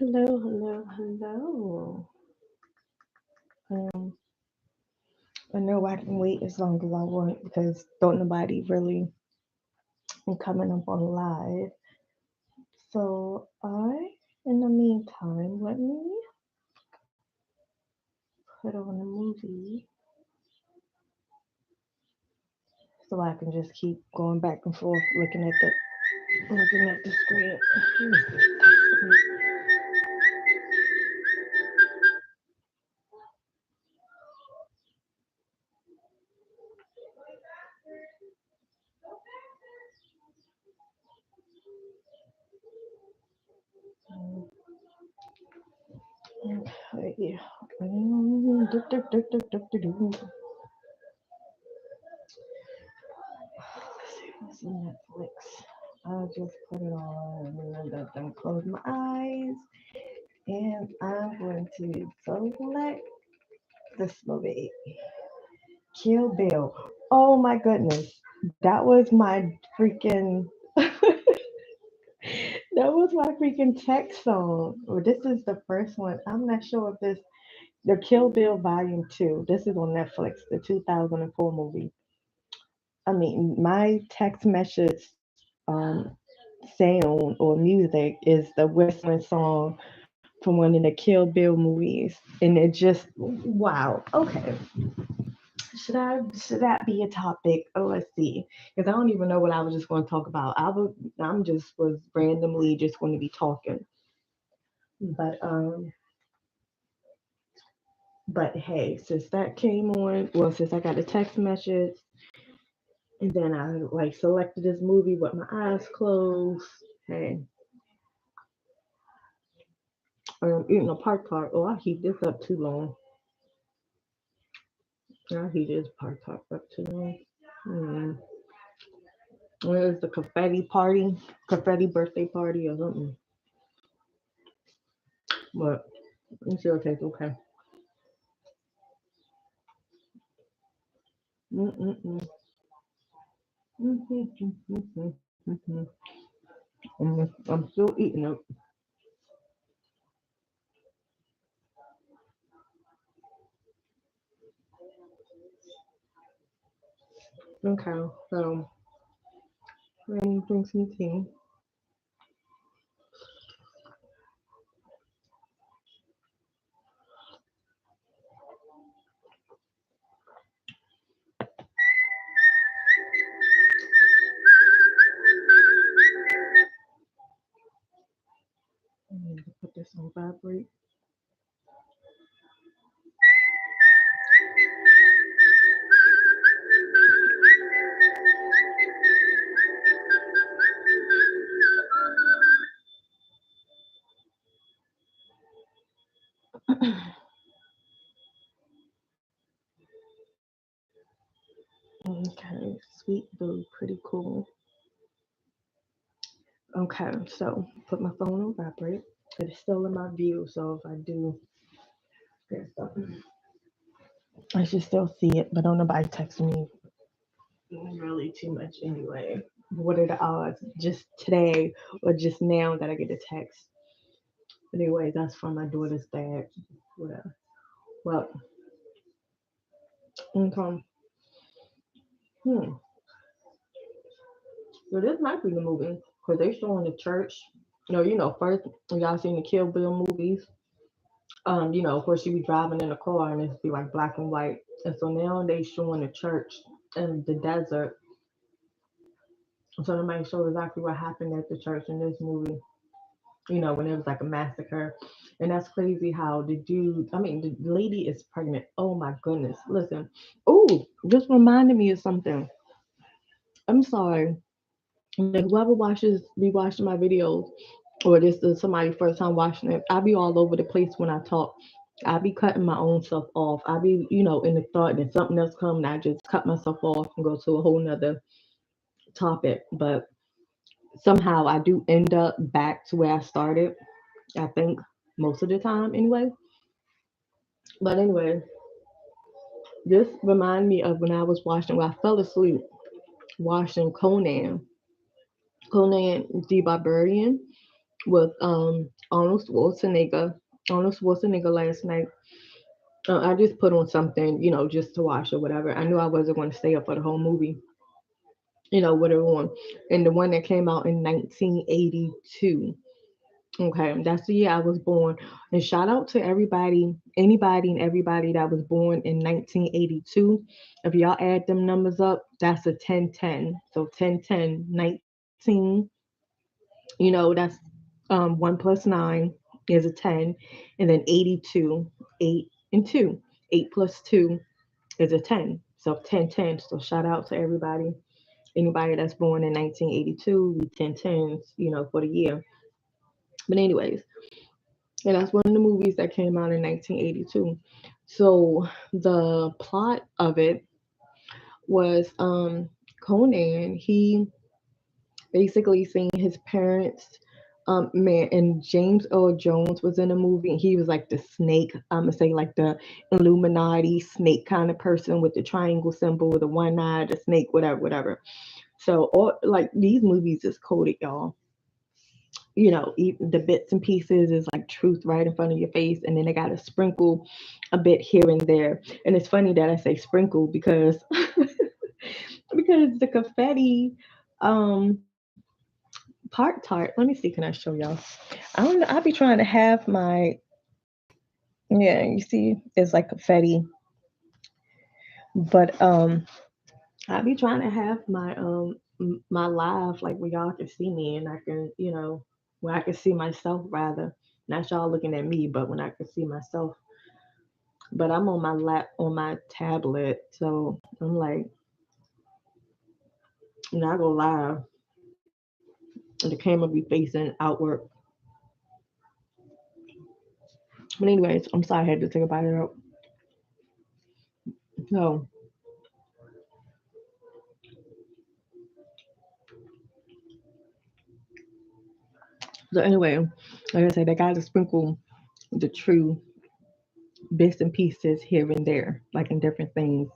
Hello, hello, hello. Um, I know I can wait as long as I want because don't nobody really coming up on live. So in the meantime, let me put on a movie so I can just keep going back and forth looking at the screen. Okay. Let's see Netflix. I'll just put it on and then close my eyes. And I'm going to select this movie, Kill Bill. Oh my goodness, that was my freaking that was my freaking text song. Well, this is the first one. I'm not sure if this the Kill Bill Volume Two. This is on Netflix, the 2004 movie. I mean, my text message sound or music is the whistling song from one of the Kill Bill movies, and it just wow. Okay, should that be a topic? Oh, let's see, because I don't even know what I was just going to talk about. I'm just was randomly just going to be talking, but hey, since that came on, well, since I got a text message, and then I like selected this movie with my eyes closed. Hey, I'm eating a park tart. Oh, I heat this up too long. I heat this park tart up too long. Mm. Where's the confetti birthday party or something? But it still tastes okay. Mm-mm-mm. Mm-hmm. I'm still eating it. Okay, so let me drink some tea. I need to put this on vibrate. Okay, sweet blue, pretty cool. Okay, so put my phone on vibrate. It's still in my view, so if I do get something, I should still see it, but don't nobody text me really too much anyway. What are the odds? Just today or just now that I get a text. Anyway, that's from my daughter's dad. Whatever. Well, okay. Hmm. So this might be the movie because they showing the church. No, first y'all seen the Kill Bill movies. Of course you be driving in a car and it's be like black and white. And so now they showing the church in the desert. So they might show exactly what happened at the church in this movie. When it was like a massacre. And that's crazy how the lady is pregnant. Oh my goodness. Listen. Oh, just reminded me of something. I'm sorry. Like whoever be watching my videos, or this is somebody first time watching it, I be all over the place when I talk. I be cutting my own self off. I be, in the thought and something else come and I just cut myself off and go to a whole nother topic. But somehow I do end up back to where I started. I think most of the time anyway. But anyway, this remind me of when I was watching, I fell asleep watching Conan the Barbarian with Arnold Schwarzenegger. Arnold Schwarzenegger last night. I just put on something, just to watch or whatever. I knew I wasn't going to stay up for the whole movie, what it on. And the one that came out in 1982. Okay, that's the year I was born. And shout out to everybody, anybody and everybody that was born in 1982. If y'all add them numbers up, that's a 1010. So 1010, 19, that's 1 plus 9 is a 10. And then 82, 8 and 2. 8 plus 2 is a 10. So 1010. So shout out to everybody. Anybody that's born in 1982, we 1010s, for the year. But anyways, and that's one of the movies that came out in 1982. So the plot of it was Conan. He basically seen his parents. Man, and James Earl Jones was in the movie, and he was like the snake. I'm gonna say like the Illuminati snake kind of person with the triangle symbol, the one eye, the snake, whatever, whatever. So, all like these movies is coded, y'all. The bits and pieces is like truth right in front of your face, and then they got to sprinkle a bit here and there. And it's funny that I say sprinkle because because the confetti um part tart. Let me see, can I show y'all? I don't know. I be trying to have my, yeah. You see, it's like confetti, but I be trying to have my live like where y'all can see me and I can where I can see myself rather. Not y'all looking at me, but when I can see myself. But I'm on my lap on my tablet, so I'm like, I go live. The camera be facing outward. But anyways, I'm sorry I had to take a bite of it. So anyway, like I said, they got to sprinkle the true bits and pieces here and there, like in different things.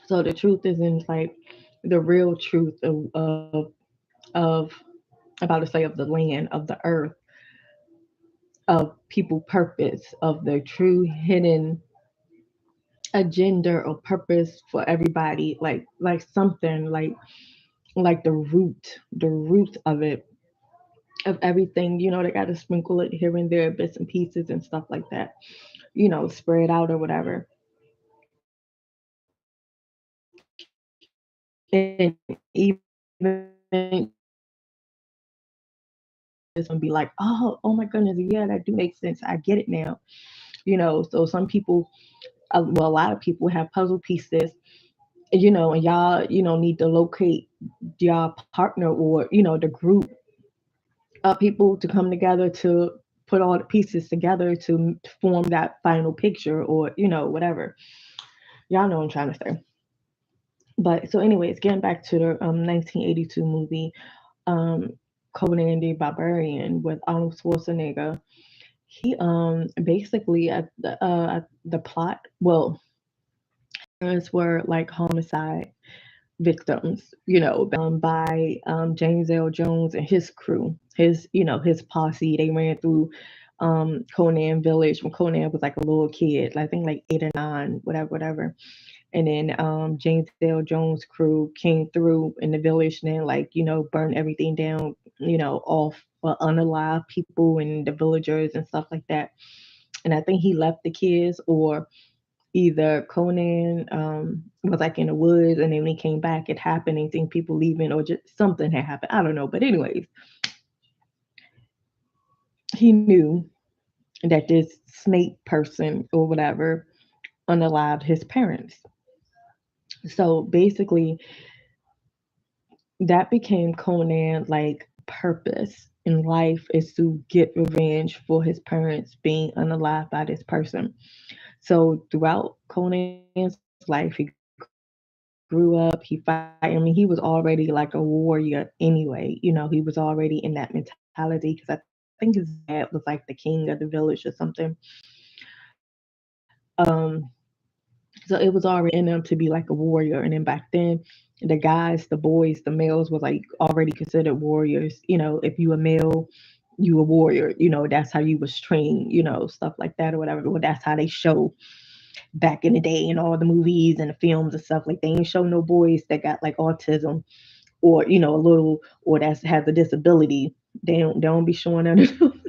So the truth isn't like the real truth of about to say of the land, of the earth, of people purpose, of the true hidden agenda or purpose for everybody, like something like the root of it, of everything. They got to sprinkle it here and there, bits and pieces and stuff like that. Spread out or whatever. And even this one be like, oh my goodness, yeah, that do make sense. I get it now. So some people, well, a lot of people have puzzle pieces, and y'all, need to locate your partner or, the group of people to come together to put all the pieces together to form that final picture or, whatever. Y'all know what I'm trying to say. But so, anyways, getting back to the 1982 movie, um, Conan the Barbarian with Arnold Schwarzenegger. He basically at the plot. Well, parents were like homicide victims, by James L. Jones and his crew, his posse. They ran through Conan Village when Conan was like a little kid, I think like 8 or 9, whatever, whatever. And then James L. Jones' crew came through in the village and then like burned everything down, off unalive people and the villagers and stuff like that. And I think he left the kids, or either Conan was like in the woods and then when he came back, it happened. And think people leaving, or just something had happened. I don't know. But anyways, he knew that this snake person or whatever unalived his parents. So basically, that became Conan like purpose in life is to get revenge for his parents being unalived by this person. So throughout Conan's life, he grew up, he fight. I mean, he was already like a warrior anyway. He was already in that mentality because I think his dad was like the king of the village or something. Um, so So it was already in them to be like a warrior. And then back then, the guys, the boys, the males was like already considered warriors. If you a male, you a warrior. That's how you was trained. Stuff like that or whatever. Well, that's how they show back in the day in all the movies and the films and stuff. Like they ain't show no boys that got like autism or a little or that has a disability. They don't be showing them.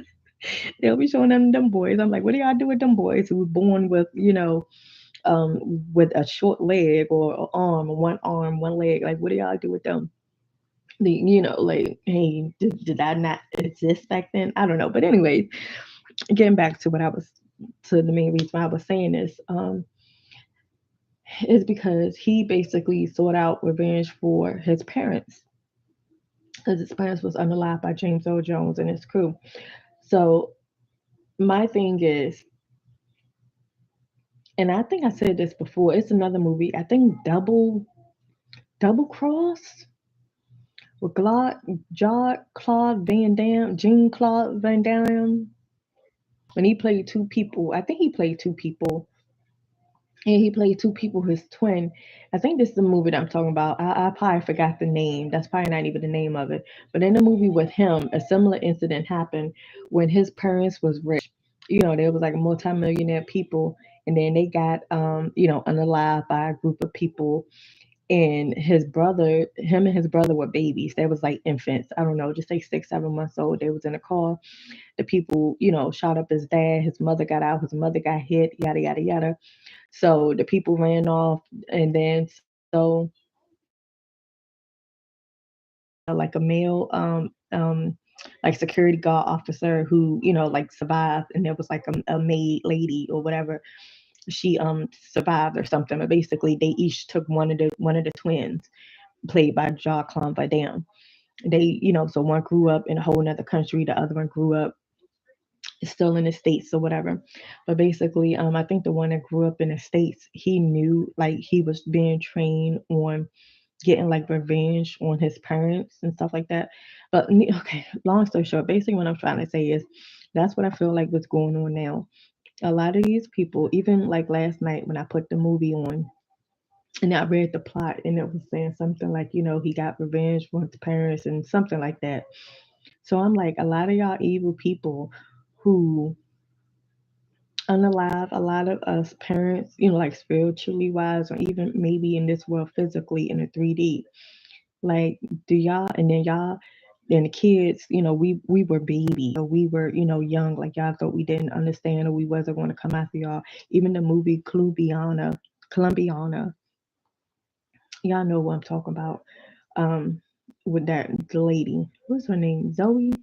They'll be showing them boys. I'm like, what do y'all do with them boys who was born with with a short leg or an arm, one leg? Like, what do y'all do with them? Like, hey, did that not exist back then? I don't know. But anyway, getting back to what I was to the main reason why I was saying this is because he basically sought out revenge for his parents because his parents was unalived by James Earl Jones and his crew. So my thing is, and I think I said this before, it's another movie. I think Double Cross with Claude Van Damme, Jean Claude Van Damme. When he played two people, I think he played two people, and he played two people, his twin. I think this is the movie that I'm talking about. I probably forgot the name. That's probably not even the name of it. But in the movie with him, a similar incident happened when his parents was rich. There was like a multimillionaire people, and then they got unalived by a group of people, and him and his brother were babies. They was like infants. I don't know, just like 6, 7 months old. They was in a car. The people, shot up his dad. His mother got out. His mother got hit. Yada yada yada. So the people ran off, and then like a male like security guard officer who like survived, and there was like a maid lady or whatever. She survived or something, but basically they each took one of the twins played by Jean-Claude Van Damme. They, so one grew up in a whole nother country, the other one grew up still in the States or whatever. But basically, I think the one that grew up in the States, he knew like he was being trained on getting like revenge on his parents and stuff like that. But okay, long story short, basically what I'm trying to say is that's what I feel like what's going on now. A lot of these people, even like last night when I put the movie on, and I read the plot, and it was saying something like, he got revenge for his parents and something like that. So I'm like, a lot of y'all evil people who unalive a lot of us parents, like spiritually wise, or even maybe in this world physically in a 3D. Like, do y'all, and then y'all, and the kids, we were babies, or we were, young, like y'all thought we didn't understand, or we wasn't going to come after y'all. Even the movie Columbiana, y'all know what I'm talking about. Um, with that the lady, what's her name? Zoe?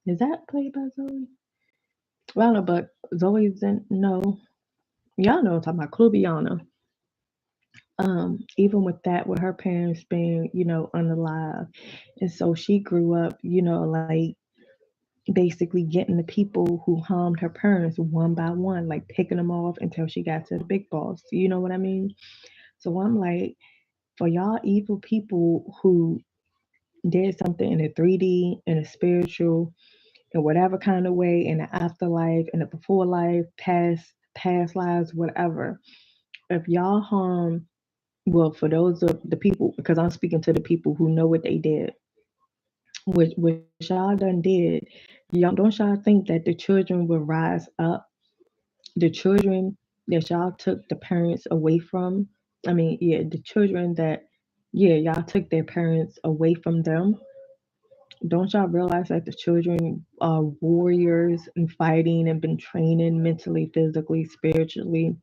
Is that played by Zoe? Well, I don't know, but Zoe's in no. Y'all know what I'm talking about Columbiana. Even with that, with her parents being, unalive. And so she grew up, like basically getting the people who harmed her parents one by one, like picking them off until she got to the big boss. You know what I mean? So I'm like, for y'all evil people who did something in a 3D, in a spiritual, in whatever kind of way, in the afterlife, in the before life, past lives, whatever. If y'all harm, well, for those of the people, because I'm speaking to the people who know what they did, which y'all done did, y'all don't y'all think that the children will rise up? The children that y'all took the parents away from, I mean, yeah, the children that, yeah, y'all took their parents away from them. Don't y'all realize that the children are warriors and fighting and been training mentally, physically, spiritually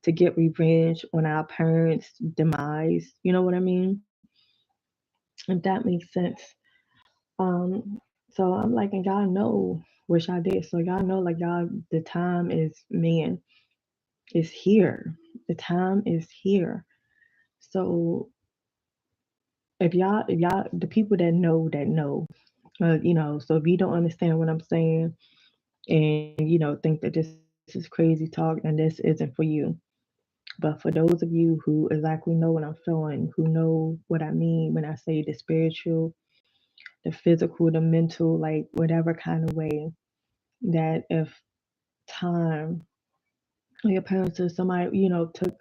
to get revenge on our parents' demise? You know what I mean? If that makes sense. Um, so I'm like, and y'all know what y'all did. So y'all know, like y'all, the time is man is here. The time is here. So if y'all, the people that know, So if you don't understand what I'm saying, and think that this is crazy talk and this isn't for you, but for those of you who exactly know what I'm feeling, who know what I mean when I say the spiritual, the physical, the mental, like whatever kind of way, that if time, your parents or somebody, took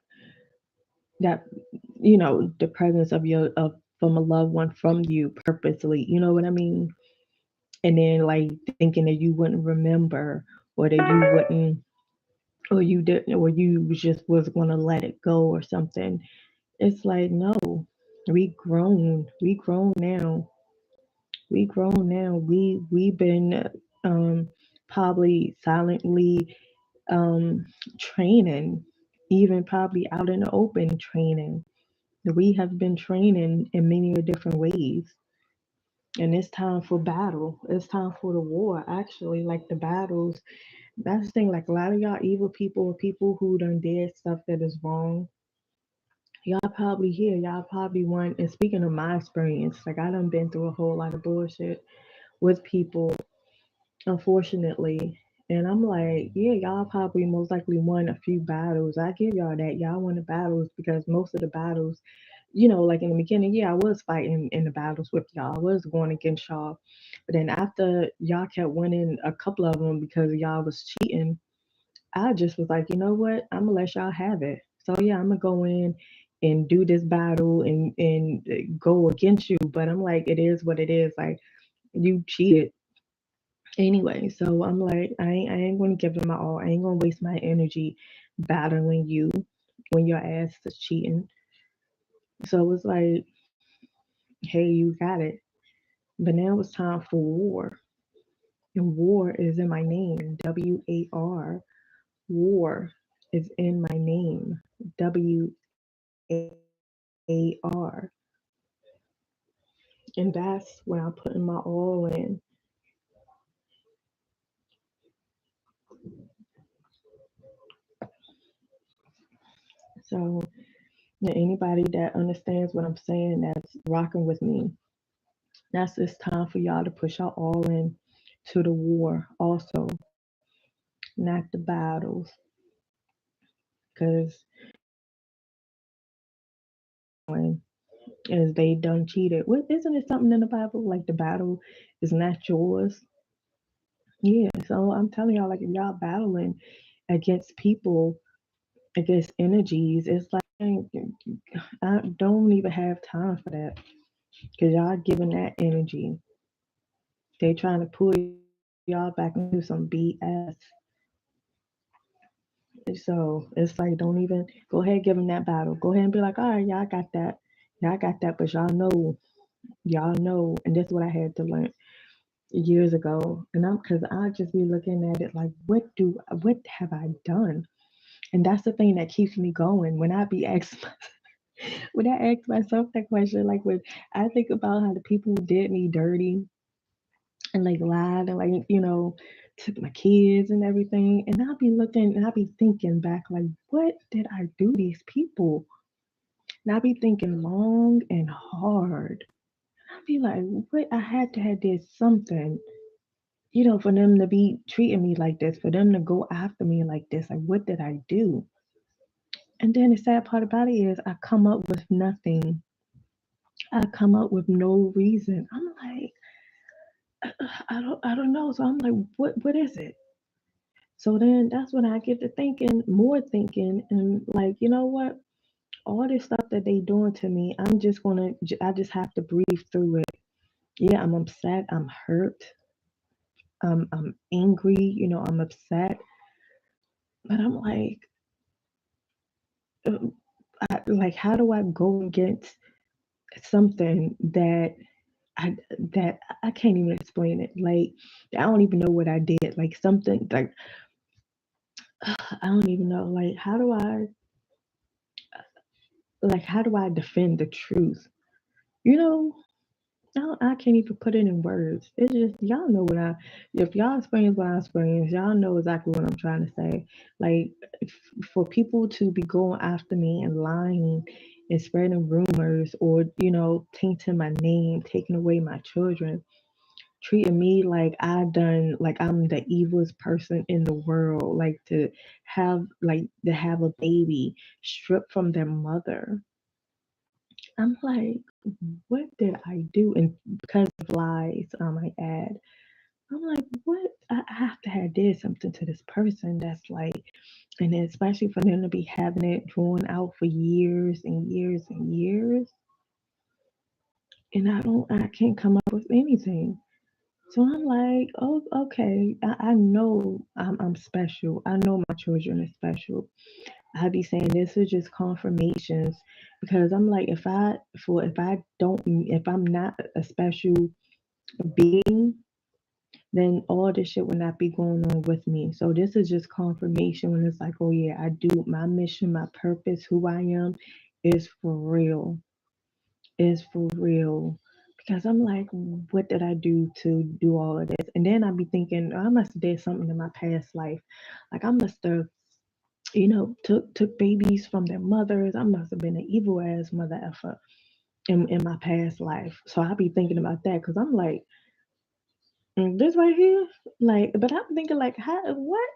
that the presence of from a loved one from you purposely, you know what I mean? And then like thinking that you wouldn't remember, or that you wouldn't, or you didn't, or you just was going to let it go or something. It's like, no, we grown now. We've been um probably silently um training, even probably out in the open training. We have been training in many different ways. And it's time for battle. It's time for the war. Actually, like the battles. That's the thing. Like a lot of y'all evil people, or people who done did stuff that is wrong. Y'all probably here. Y'all probably want. And speaking of my experience, like I done been through a whole lot of bullshit with people, unfortunately. And I'm like, yeah, y'all probably most likely won a few battles. I give y'all that. Y'all won the battles because most of the battles, like in the beginning, yeah, I was fighting in the battles with y'all. I was going against y'all. But then after y'all kept winning a couple of them because y'all was cheating, I just was like, you know what? I'm gonna let y'all have it. So yeah, I'm gonna go in and do this battle and go against you. But I'm like, it is what it is. Like you cheated anyway. So I'm like, I ain't gonna give it my all. I ain't gonna waste my energy battling you when your ass is cheating. So it's like, hey, you got it. But now it's time for war. And war is in my name. WAR. War is in my name. WAR. And that's when I'm putting my all in. So anybody that understands what I'm saying, that's rocking with me, that's it's time for y'all to push y'all all in to the war also, not the battles. Because when is they done cheated. What isn't it something in the Bible? Like the battle is not yours. Yeah, so I'm telling y'all, like if y'all battling against people, against energies, it's like I don't even have time for that. Cause y'all giving that energy. They trying to pull y'all back into some BS. So it's like don't even go ahead give them that battle. Go ahead and be like, all right, y'all got that. Y'all got that, but y'all know, and this is what I had to learn years ago. And I'm because I just be looking at it like, what have I done? And that's the thing that keeps me going. When I be asked, when I ask myself that question, like when I think about how the people who did me dirty and like lied and like took my kids and everything, and I'll be looking and I'll be thinking back like, what did I do to these people? And I'll be thinking long and hard. I'll be like, what? I had to have did something, for them to be treating me like this, for them to go after me like this. Like, what did I do? And then the sad part about it is I come up with nothing. I come up with no reason. I'm like, I don't know. So I'm like, what is it? So then that's when I get to thinking, more thinking, and like, you know what? All this stuff that they doing to me, I just have to breathe through it. Yeah, I'm upset. I'm hurt. I'm angry. I'm upset. But I'm uh, like, how do I go against something that I can't even explain it. Like, I don't even know what I did. Like something like I don't even know. How do I defend the truth? You know, I can't even put it in words. It's just y'all know what if y'all experience what I experience, y'all know exactly what I'm trying to say. Like for people to be going after me and lying and spreading rumors, or tainting my name, taking away my children, treating me like I'm the evilest person in the world, to have a baby stripped from their mother. I'm like, what did I do? And because of lies, I might add, I'm like, what? I have to have did something to this person that's like, and then especially for them to be having it drawn out for years and years and years, and I can't come up with anything. So I'm like, oh, okay, I know I'm special. I know my children are special. I be saying this is just confirmations because I'm like, if I don't, if I'm not a special being, then all this shit would not be going on with me. So this is just confirmation when it's like, oh yeah, I do my mission, my purpose, who I am is for real. Is for real. Because I'm like, what did I do to do all of this? And then I be thinking, I must have did something in my past life. Like I must have, took babies from their mothers. I must have been an evil ass mother effer in my past life. So I be thinking about that because I'm like, this right here, like, but I'm thinking like, how, what?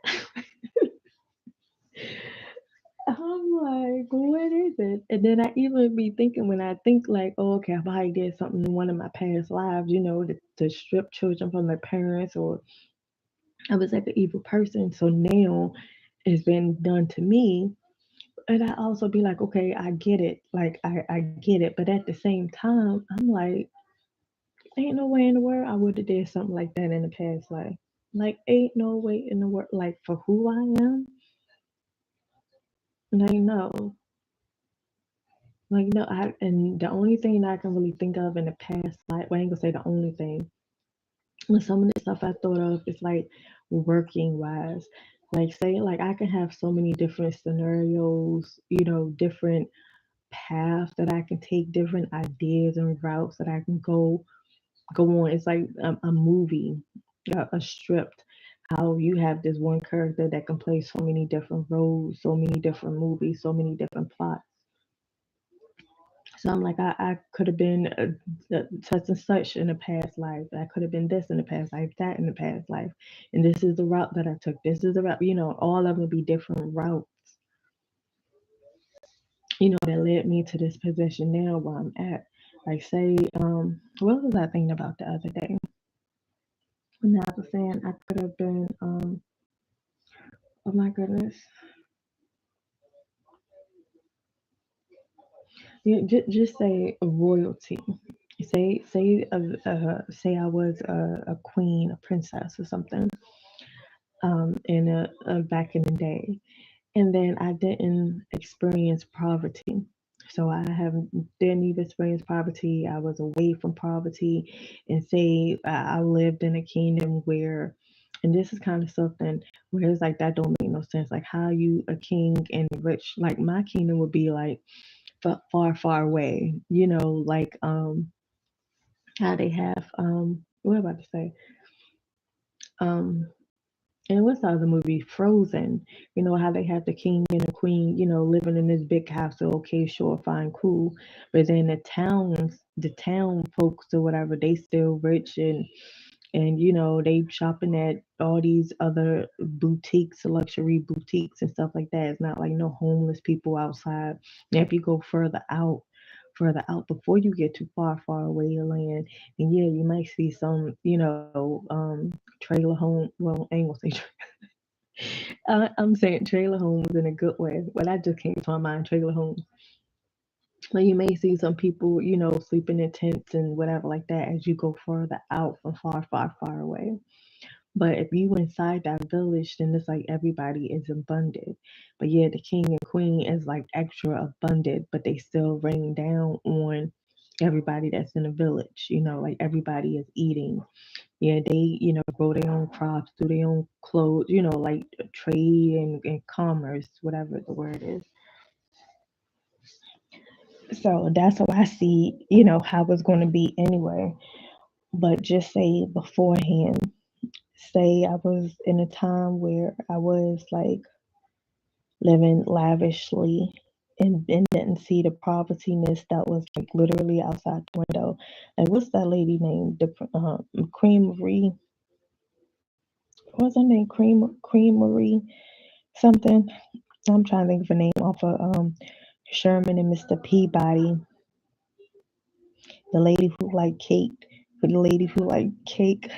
I'm like, what is it? And then I even be thinking when I think like, oh, okay, if I did something in one of my past lives, to strip children from their parents, or I was like an evil person. So now it's been done to me. And I also be like, okay, I get it. Like, I get it. But at the same time, I'm like, ain't no way in the world I would have did something like that in the past life. Like, ain't no way in the world. Like, for who I am, like, no. Like, no, and the only thing that I can really think of in the past life, well, I ain't gonna say the only thing, but some of the stuff I thought of is like working wise. Like, say, like, I can have so many different scenarios, different paths that I can take, different ideas and routes that I can go on. It's like a movie, a script. How you have this one character that can play so many different roles, so many different movies, so many different plots. So I'm like, I could have been such and such in a past life. I could have been this in the past life, that in the past life, and this is the route that I took. This is the route. All of them be different routes. That led me to this position now where I'm at. Like, say, what was I thinking about the other day? When I was saying I could have been, oh my goodness, just say royalty. Say I was a queen, a princess, or something, in back in the day, and then I didn't experience poverty. So I haven't didn't even experience poverty. I was away from poverty, and say I lived in a kingdom where, and this is kind of something where it's like that don't make no sense. Like how you a king and rich? Like my kingdom would be like far, far away. Like how they have what am I about to say? Um, And what's the other movie? Frozen. How they have the king and the queen, living in this big castle. Okay, sure, fine, cool. But then the town folks or whatever, they still rich and they shopping at all these other boutiques, luxury boutiques and stuff like that. It's not like no homeless people outside. Now, if you go further out before you get too far away you land, and yeah, you might see some, trailer home. Well, I ain't gonna say I'm saying trailer homes in a good way. Well, that just came to my mind, trailer homes. Like you may see some people, sleeping in tents and whatever like that as you go further out from far away. But if you inside that village, then it's like everybody is abundant. But yeah, the king and queen is like extra abundant, but they still rain down on everybody that's in the village. Like everybody is eating. Yeah, they, grow their own crops, do their own clothes, like trade and commerce, whatever the word is. So that's how I see, how it's going to be anyway. But just say beforehand, say I was in a time where I was like living lavishly and didn't see the povertyness that was like literally outside the window. Like, what's that lady named? Cream Marie. What's her name? Cream Marie something. I'm trying to think of a name off of Sherman and Mr. Peabody. The lady who liked cake. The lady who liked cake.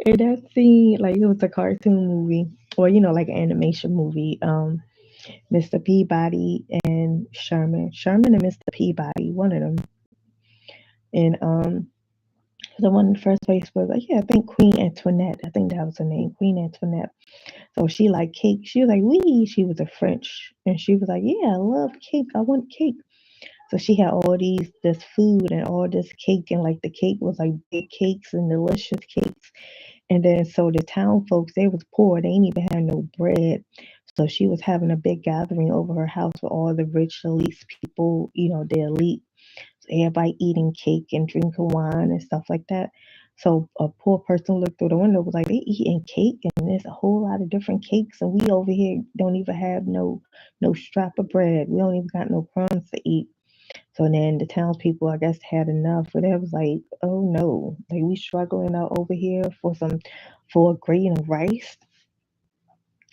And that scene, like it was a cartoon movie, or like an animation movie. Mr. Peabody and Sherman and Mr. Peabody, one of them. And the one in the first place was like, yeah, I think Queen Antoinette. I think that was her name, Queen Antoinette. So she like cake. She was like, "We." She was a French, and she was like, "Yeah, I love cake. I want cake." So she had all this food and all this cake, and like the cake was like big cakes and delicious cakes. And then so the town folks, they was poor. They ain't even had no bread. So she was having a big gathering over her house with all the rich elite people, the elite. So everybody eating cake and drinking wine and stuff like that. So a poor person looked through the window, was like, they eating cake and there's a whole lot of different cakes, and we over here don't even have no strap of bread. We don't even got no crumbs to eat. So then the townspeople, I guess, had enough. But it was like, oh no, like we struggling out over here for a grain of rice,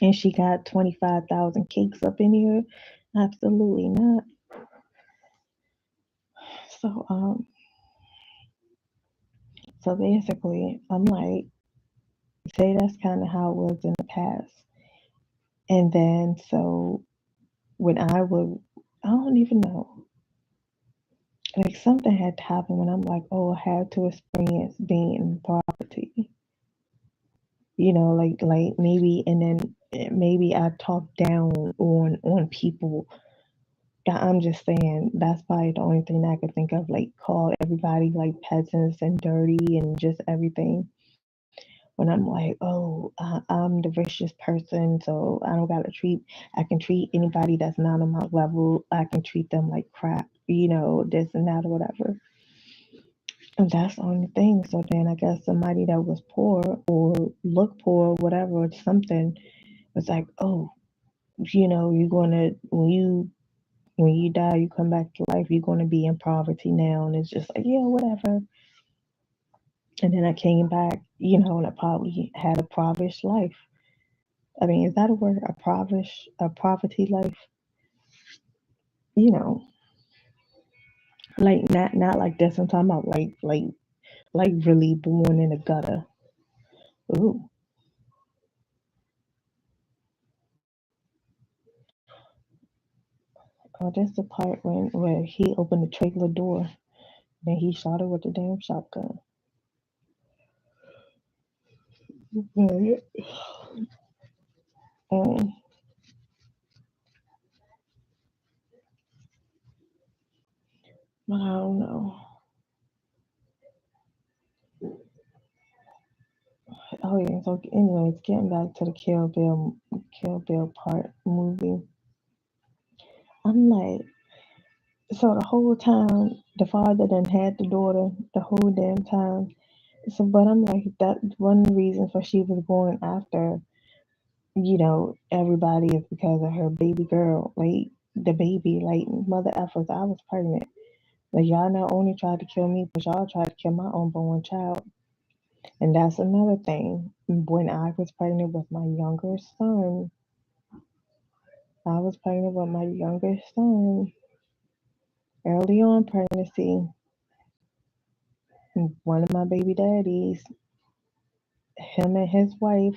and she got 25,000 cakes up in here. Absolutely not. So so basically, I'm like, say that's kind of how it was in the past. And then so when I don't even know, like something had to happen when I'm like, oh, I had to experience being in poverty. Like maybe, and then maybe I talk down on people. I'm just saying that's probably the only thing I could think of. Like call everybody like peasants and dirty and just everything. When I'm like, oh, I'm the richest person, so I don't gotta treat. I can treat anybody that's not on my level. I can treat them like crap. This and that or whatever. And that's the only thing. So then I guess somebody that was poor or looked poor, whatever, or something, was like, oh, you're gonna when you die, you come back to life, you're gonna be in poverty now, and it's just like, yeah, whatever. And then I came back, and I probably had a impoverished life. I mean, is that a word? A poverty life? You know, like not like this. I'm talking about like really born in the gutter. Ooh, oh, that's the part where he opened the trailer door, then he shot her with the damn shotgun. Yeah, um, but I don't know. Oh yeah. So anyways, getting back to the Kill Bill part movie. I'm like, so the whole time the father done had the daughter the whole damn time. So, but I'm like, that one reason for she was going after, everybody is because of her baby girl, like the baby, like mother effers. I was pregnant. Like y'all not only tried to kill me, but y'all tried to kill my unborn child. And that's another thing. When I was pregnant with my younger son, I was pregnant with my youngest son early on pregnancy. One of my baby daddies, him and his wife,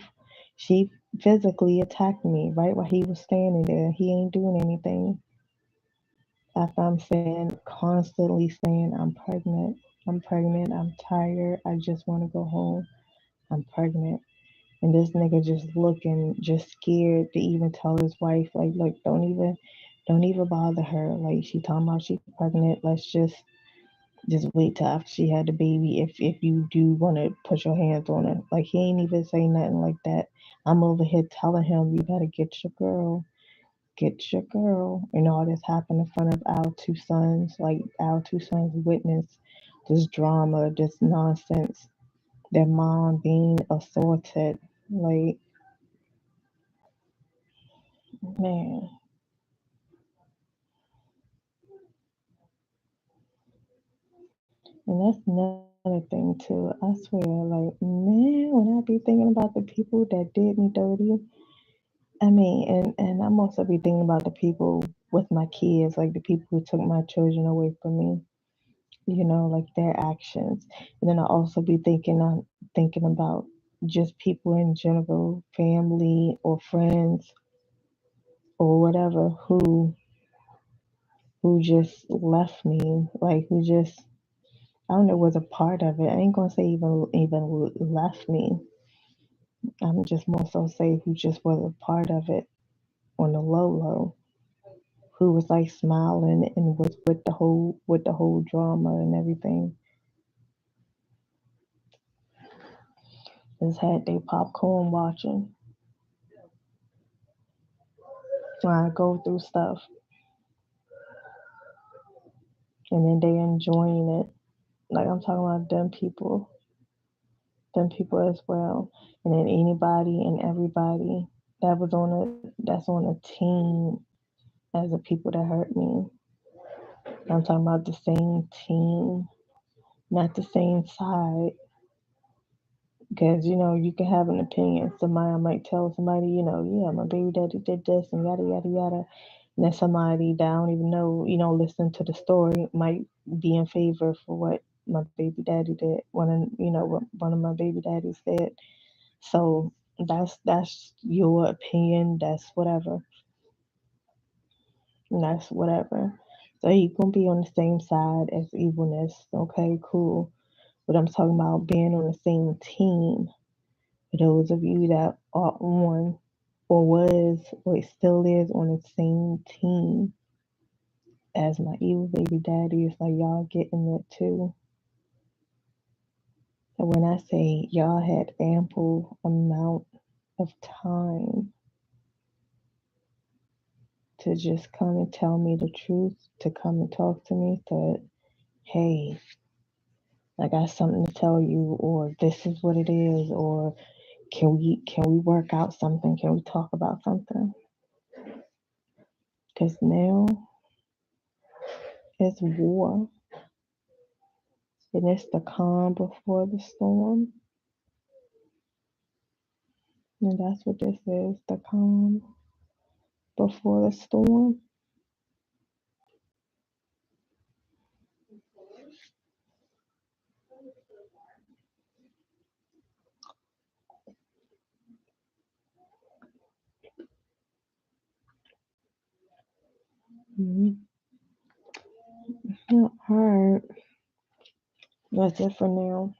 she physically attacked me right while he was standing there. He ain't doing anything. After I'm saying, constantly saying, I'm pregnant. I'm pregnant. I'm tired. I just want to go home. I'm pregnant. And this nigga just looking, just scared to even tell his wife, like, look, don't even bother her. Like, she talking about she pregnant. Let's just wait till after she had the baby. If you do want to put your hands on her, like he ain't even say nothing like that. I'm over here telling him, you better get your girl. And all this happened in front of our two sons. Like our two sons witnessed this drama, this nonsense. Their mom being assaulted. Like, man. And that's another thing too. I swear, like, man, when I be thinking about the people that did me dirty, I mean, and I'm also be thinking about the people with my kids, like the people who took my children away from me. like their actions. And then I also be thinking about just people in general, family or friends or whatever who just left me, like who just I don't know was a part of it. I ain't gonna say even left me. I'm just more so say who just was a part of it on the low low, who was like smiling and was with the whole drama and everything. Just had they popcorn watching while I go through stuff, and then they enjoying it. Like I'm talking about them people as well, and then anybody and everybody that's on a team as the people that hurt me. I'm talking about the same team, not the same side. Because you can have an opinion. Somebody might tell somebody, yeah, my baby daddy did this and yada yada yada. And then somebody that I don't even know, listen to the story might be in favor for what my baby daddy did. What one of my baby daddies did. So that's your opinion. That's whatever. That's whatever. So he gonna be on the same side as evilness. Okay, cool. But I'm talking about being on the same team. For those of you that are on or was or still is on the same team as my evil baby daddy, it's like y'all getting it too. And when I say y'all had ample amount of time to just come and tell me the truth, to come and talk to me, that hey, I got something to tell you, or this is what it is, or can we work out something? Can we talk about something? Because now it's war, and it's the calm before the storm, and that's what this is, the calm before the storm. Mm-hmm. All right, that's it for now.